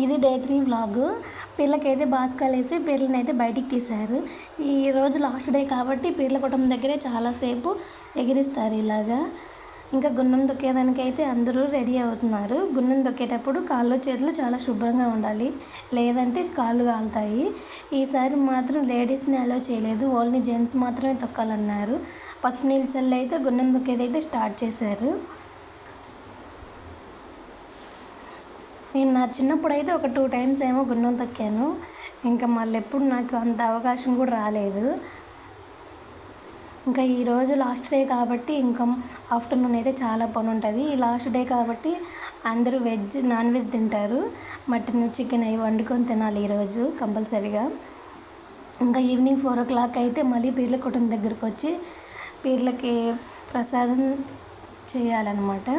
ఇది day 3 vlog. పీర్లకైతే బాస్కాలు వేసి పీర్లని అయితే బయటికి తీశారు. ఈరోజు లాస్ట్ డే కాబట్టి పీర్ల కుటుంబం దగ్గరే చాలాసేపు ఎగిరిస్తారు ఇలాగా. ఇంకా గున్నం తొక్కేదానికైతే అందరూ రెడీ అవుతున్నారు. గున్నం తొక్కేటప్పుడు కాళ్ళు చేతులు చాలా శుభ్రంగా ఉండాలి, లేదంటే కాళ్ళు కాలుతాయి. ఈసారి మాత్రం లేడీస్ని అలో చేయలేదు, ఓన్లీ జెంట్స్ మాత్రమే తొక్కాలన్నారు. పసుపు నీళ్ళు చల్లి అయితే గున్నం తొక్కేదైతే స్టార్ట్ చేశారు. నేను నా చిన్నప్పుడు అయితే ఒక 2 టైమ్స్ ఏమో గున్నం తొక్కాను. ఇంకా మళ్ళీ ఎప్పుడు నాకు అంత అవకాశం కూడా రాలేదు. ఇంకా ఈరోజు లాస్ట్ డే కాబట్టి ఇంకా ఆఫ్టర్నూన్ అయితే చాలా పని ఉంటుంది. ఈ లాస్ట్ డే కాబట్టి అందరూ నాన్ వెజ్ తింటారు. మటన్ చికెన్ అవి వండుకొని తినాలి ఈరోజు కంపల్సరీగా. ఇంకా ఈవినింగ్ 4 o'clock అయితే మళ్ళీ పీర్ల కుటుంబం దగ్గరికి వచ్చి పీర్లకి ప్రసాదం చేయాలన్నమాట.